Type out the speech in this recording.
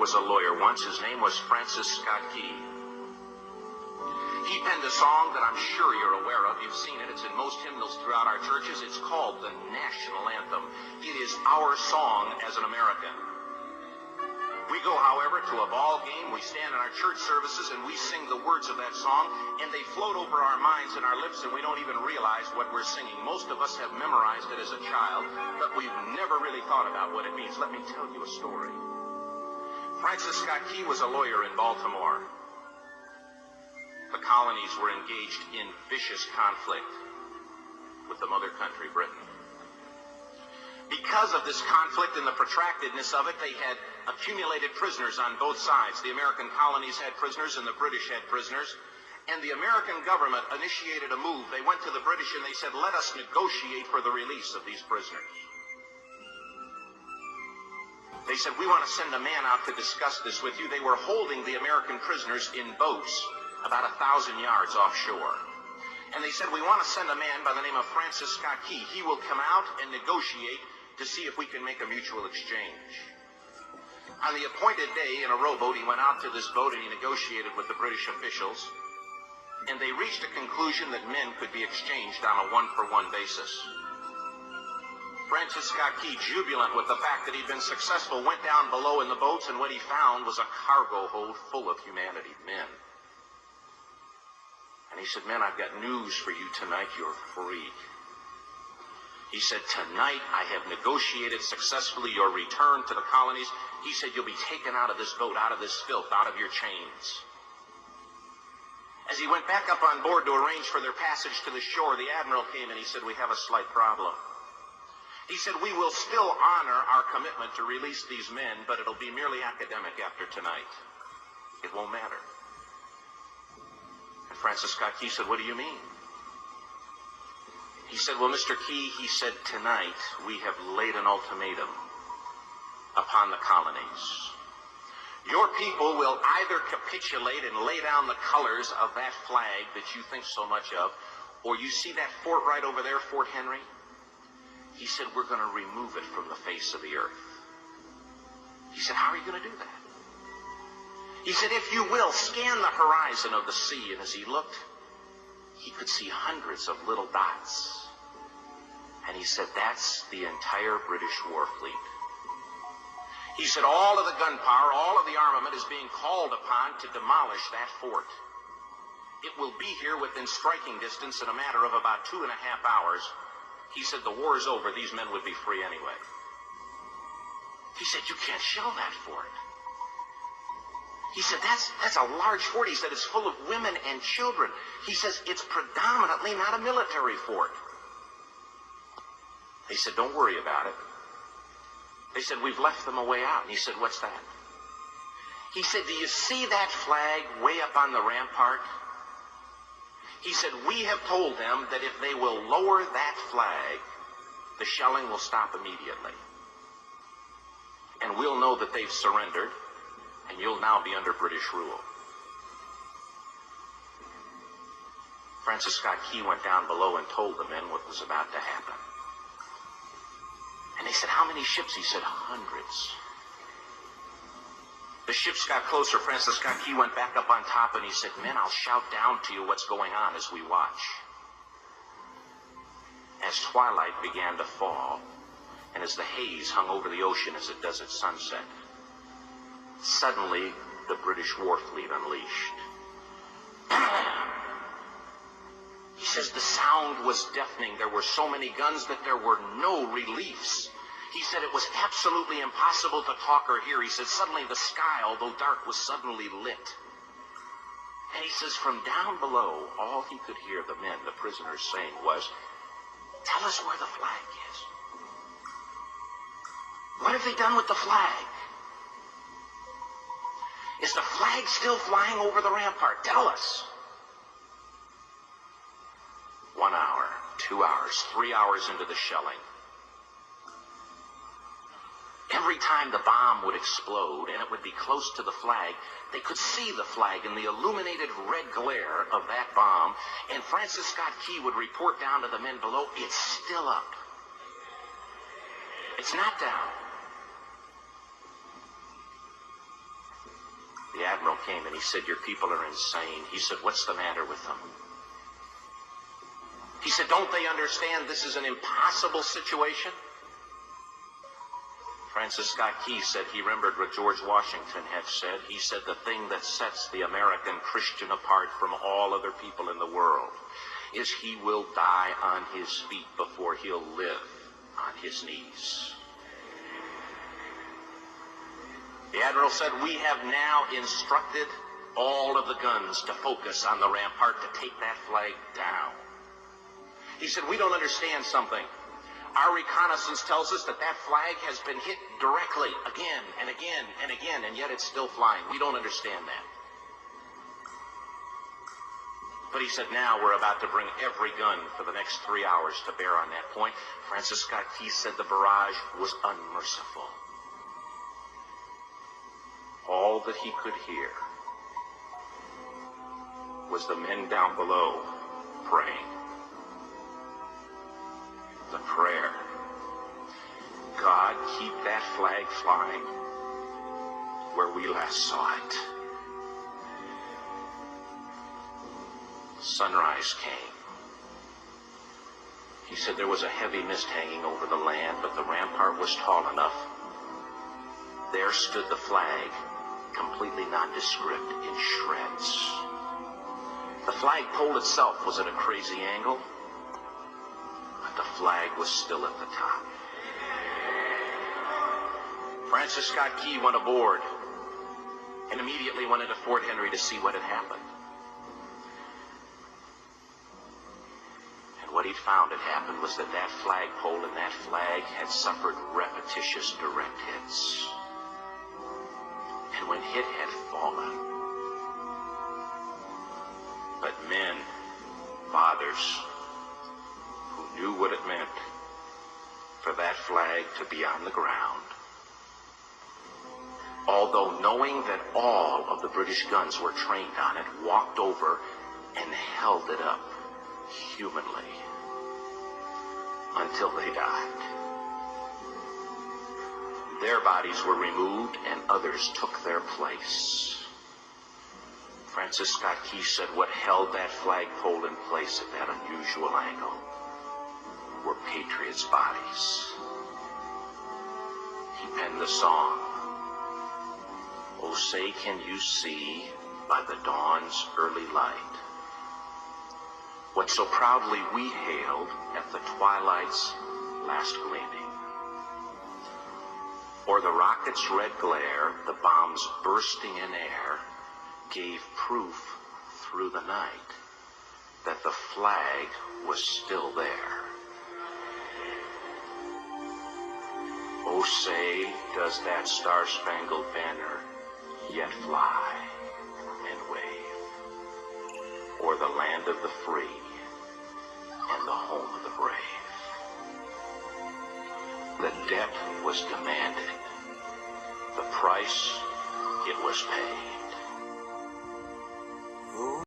was a lawyer once. His name was Francis Scott Key. He penned a song that I'm sure you're aware of. You've seen it. It's in most hymnals throughout our churches. It's called the National Anthem. It is our song as an American. We go, however, to a ball game. We stand in our church services and we sing the words of that song, and they float over our minds and our lips, and we don't even realize what we're singing. Most of us have memorized it as a child, but we've never really thought about what it means. Let me tell you a story. Francis Scott Key was a lawyer in Baltimore. The colonies were engaged in vicious conflict with the mother country, Britain. Because of this conflict and the protractedness of it, they had accumulated prisoners on both sides. The American colonies had prisoners and the British had prisoners. And the American government initiated a move. They went to the British and they said, let us negotiate for the release of these prisoners. They said, we want to send a man out to discuss this with you. They were holding the American prisoners in boats about 1,000 yards offshore. And they said, we want to send a man by the name of Francis Scott Key. He will come out and negotiate to see if we can make a mutual exchange. On the appointed day, in a rowboat, he went out to this boat and he negotiated with the British officials. And they reached a conclusion that men could be exchanged on a one-for-one basis. Francis Scott Key, jubilant with the fact that he'd been successful, went down below in the boats, and what he found was a cargo hold full of humanity, men. And he said, men, I've got news for you tonight. You're free. He said, tonight I have negotiated successfully your return to the colonies. He said, you'll be taken out of this boat, out of this filth, out of your chains. As he went back up on board to arrange for their passage to the shore, the admiral came and he said, we have a slight problem. He said, we will still honor our commitment to release these men, but it'll be merely academic after tonight. It won't matter. And Francis Scott Key said, what do you mean? He said, well, Mr. Key, he said, tonight we have laid an ultimatum upon the colonies. Your people will either capitulate and lay down the colors of that flag that you think so much of, or you see that fort right over there, Fort Henry? He said, we're going to remove it from the face of the earth. He said, how are you going to do that? He said, if you will, scan the horizon of the sea. And as he looked, he could see hundreds of little dots. And he said, that's the entire British war fleet. He said, all of the gunpowder, all of the armament is being called upon to demolish that fort. It will be here within striking distance in a matter of about 2.5 hours. He said, the war is over. These men would be free anyway. He said, you can't shell that fort. He said, that's a large fort. He said, it's full of women and children. He says, it's predominantly not a military fort. They said, don't worry about it. They said, we've left them a way out. And he said, what's that? He said, do you see that flag way up on the rampart? He said, we have told them that if they will lower that flag, the shelling will stop immediately. And we'll know that they've surrendered, and you'll now be under British rule. Francis Scott Key went down below and told the men what was about to happen. And they said, how many ships? He said, hundreds. The ships got closer. Francis Scott Key went back up on top and he said, men, I'll shout down to you what's going on as we watch. As twilight began to fall, and as the haze hung over the ocean as it does at sunset, suddenly the British war fleet unleashed. He says the sound was deafening. There were so many guns that there were no reliefs. He said it was absolutely impossible to talk or hear. He said suddenly the sky, although dark, was suddenly lit. And he says from down below, all he could hear the men, the prisoners, saying was, tell us where the flag is. What have they done with the flag? Is the flag still flying over the rampart? Tell us. 1 hour, 2 hours, 3 hours into the shelling, every time the bomb would explode and it would be close to the flag, they could see the flag in the illuminated red glare of that bomb, and Francis Scott Key would report down to the men below, it's still up. It's not down. admiral came and he said, "Your people are insane." He said, "What's the matter with them?" He said, "Don't they understand this is an impossible situation?" Francis Scott Key said he remembered what George Washington had said. He said, "The thing that sets the American Christian apart from all other people in the world is he will die on his feet before he'll live on his knees." The admiral said, "We have now instructed all of the guns to focus on the rampart to take that flag down." He said, "We don't understand something. Our reconnaissance tells us that that flag has been hit directly again and again and again, and yet it's still flying. We don't understand that." But he said, "Now we're about to bring every gun for the next 3 hours to bear on that point." Francis Scott Key said the barrage was unmerciful. All that he could hear was the men down below praying. The prayer, "God, keep that flag flying where we last saw it." Sunrise came. He said there was a heavy mist hanging over the land, but the rampart was tall enough. There stood the flag, completely nondescript, in shreds. The flagpole itself was at a crazy angle, but the flag was still at the top. Francis Scott Key went aboard and immediately went into Fort Henry to see what had happened. And what he'd found had happened was that that flagpole and that flag had suffered repetitious direct hits. And when hit had fallen, but men, fathers, who knew what it meant for that flag to be on the ground, although knowing that all of the British guns were trained on it, walked over and held it up humanly until they died. Their bodies were removed and others took their place. Francis Scott Key said what held that flagpole in place at that unusual angle were patriots' bodies. He penned the song, "Oh, say can you see by the dawn's early light what so proudly we hailed at the twilight's last gleaming? Or the rocket's red glare, the bombs bursting in air, gave proof through the night that the flag was still there. Oh, say, does that star-spangled banner yet fly and wave o'er the land of the free and the home of the brave? The debt was demanded, the price it was paid.